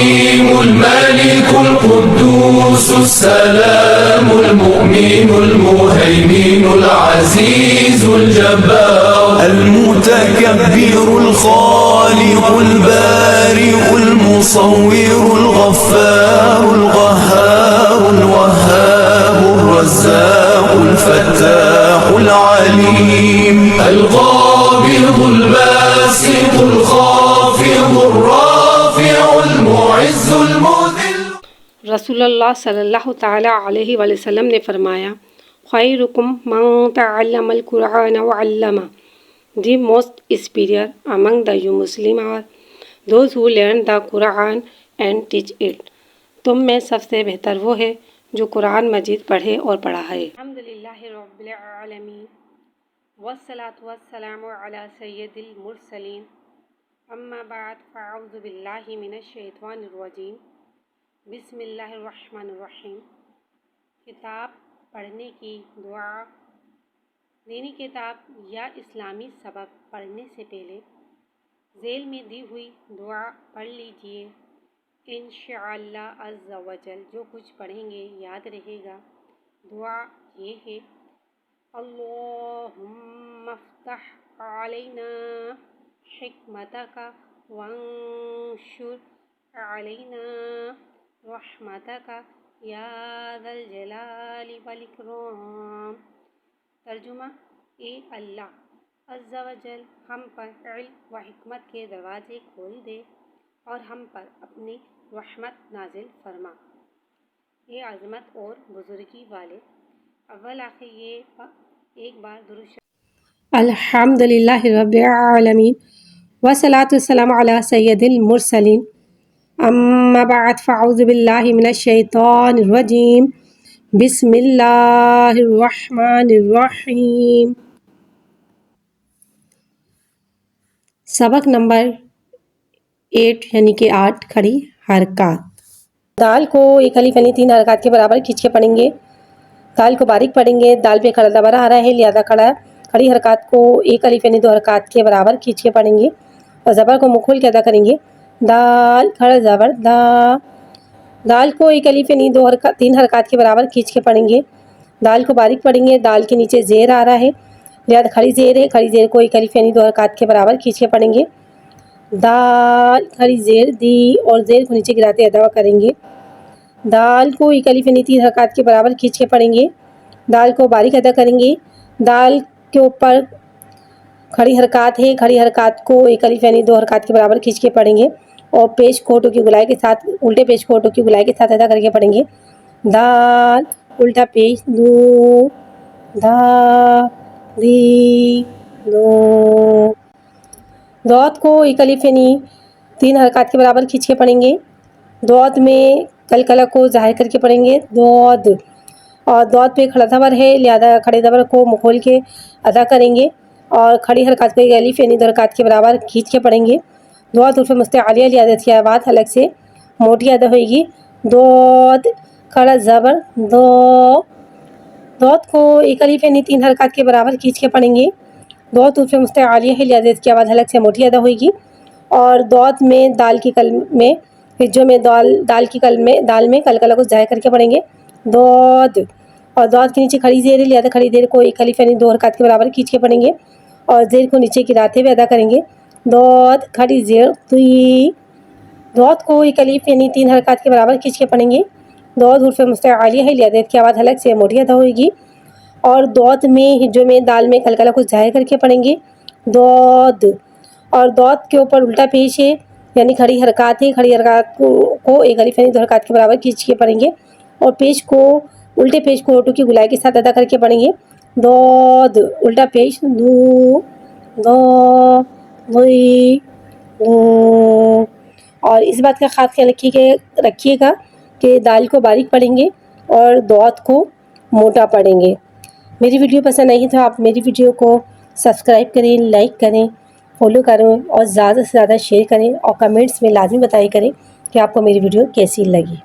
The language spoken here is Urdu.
الرحيم الملك القدوس السلام المؤمن المهيمن العزيز الجبار المتكبر الخالق البارئ المصور الغفار القهار الوهاب الرزاق الفتاح العليم القابض الباسط الخافض الرافع المعز المذل۔ رسول اللہ صلی اللہ تعالیٰ علیہ وآلہ وسلم نے فرمایا، خیرکم من تعلم القرآن وعلمہ۔ The most superior among the you Muslim are those who learn the Quran and teach it۔ تم میں سب سے بہتر وہ ہے جو قرآن مجید پڑھے اور پڑھائے۔ الحمدللہ رب العالمین والصلاة والسلام علی سید المرسلین، اما بعد فاعوذ باللہ من الشیطان الرجیم، بسم اللہ الرحمن الرحیم۔ کتاب پڑھنے کی دعا۔ دینی کتاب یا اسلامی سبق پڑھنے سے پہلے ذیل میں دی ہوئی دعا پڑھ لیجئے، انشاءاللہ عز و جل جو کچھ پڑھیں گے یاد رہے گا۔ دعا یہ ہے، اللہم افتح علینا حکمتک وانشر علینا رحمتک یا ذا الجلال والاکرام۔ ترجمہ، اے اللہ عز و جل ہم پر علم و حکمت کے دروازے کھول دے اور ہم پر اپنی رحمت نازل فرما۔ اے عظمت اور بزرگی والے، اول آخر یہ ایک بار درود شریف۔ الحمدللہ رب العالمین والصلاة والسلام علی سید المرسلین، اما بعد فاعوذ باللہ من الشیطان الرجیم، بسم اللہ الرحمن الرحیم۔ سبق نمبر 8 یعنی کہ 8 کھڑی حرکات۔ دال کو ایک الف یعنی 3 حرکات کے برابر کھینچ کے پڑھیں گے۔ دال کو باریک پڑھیں گے، دال پہ کھڑا زبر آ رہا ہے لہذا کھڑی حرکات کو ایک الف یعنی 2 حرکات کے برابر کھینچ کے پڑھیں گے اور زبر کو منہ کھول کے ادا کریں گے۔ دال کھڑا زبر دا۔ دال کو ایک الف یعنی 3 حرکات کے برابر کھینچ کے پڑھیں گے۔ دال کو باریک پڑھیں گے، دال کے نیچے زیر آ رہا ہے لہذا کھڑی زیر ہے، کھڑی زیر کو ایک الف یعنی 2 حرکات کے برابر کھینچ کے پڑھیں گے۔ دال کھڑی زیر دی اور زیر کو نیچے گراتے ادا کریں گے۔ دال کو ایک الف یعنی 3 حرکات کے برابر کھینچ کے پڑھیں گے۔ دال کو باریک ادا کریں گے۔ دال کے اوپر کھڑی حرکات ہے، کھڑی حرکات کو ایک الف یعنی 2 حرکات کے برابر کھینچ کے پڑھیں گے اور پیش کو ہوٹوں کی گلائی کے ساتھ الٹے پیش کو ہوٹوں کی گلائی کے ساتھ ادا کر کے پڑھیں گے۔ دال الٹا پیش دو، دا دی دو۔ دود کو ایک الف یعنی 3 حرکات کے برابر کھینچ کے پڑھیں گے۔ دود میں کلکلہ کو ظاہر کر کے پڑھیں گے، دود۔ اور دود پہ کھڑا زبر ہے لہذا کھڑے زبر کو منہ کھول کے ادا کریں گے اور کھڑی حرکات کو ایک الف یعنی 2 حرکات کے برابر کھینچ کے پڑھیں گے۔ دود حرف مستعلیہ لہذا اس کی آواز الگ سے موٹی ادا ہوئے گی، دود کھڑا زبر دو۔ دود کو ایک الف یعنی 3 حرکات کے برابر کھینچ کے پڑھیں گے۔ دود حرف مستعلیہ ہے لہذا اس کی آواز الگ سے موٹی ادا ہوئے گی اور دود میں دال کی کلمے جو میں دال کی دال میں کلکلہ کو ظاہر کر کے پڑھیں گے، دود۔ اور دود کے نیچے کھڑی زیر ہے لہذا کھڑی زیر کو ایک الف یعنی 2 حرکات کے برابر کھینچ کے پڑھیں گے اور زیر کو نیچے گراتے ہوئے ادا کریں گے، دود کھڑی زیر تی۔ دود کو ایک الف یعنی 3 حرکات کے برابر کھینچ کے پڑھیں گے۔ دود حرف مستعلیہ ہے لہذا اس کی آواز الگ سے موٹی ادا ہوئے گی اور دود میں جو میں دال میں کلکلہ کو ظاہر کر کے پڑھیں گے، دود۔ اور دود کے اوپر الٹا پیش ہے یعنی کھڑی حرکات ہے، کھڑی حرکات کو ایک الف یعنی 2 حرکات کے برابر کھینچ کے پڑھیں گے اور پیش کو الٹے پیش کو ہوٹوں کی گلائی کے ساتھ ادا کر کے پڑھیں گے، دود الٹا پیش دو، دو دی دو۔ اور اس بات کا خاص خیال رکھیے گا کہ دال کو باریک پڑھیں گے اور دود کو موٹا پڑھیں گے۔ میری ویڈیو پسند آئی تو آپ میری ویڈیو کو سبسکرائب کریں، لائک کریں، فالو کریں اور زیادہ سے زیادہ شیئر کریں اور کمنٹس میں لازمی بتایا کریں کہ آپ کو میری ویڈیو کیسی لگی۔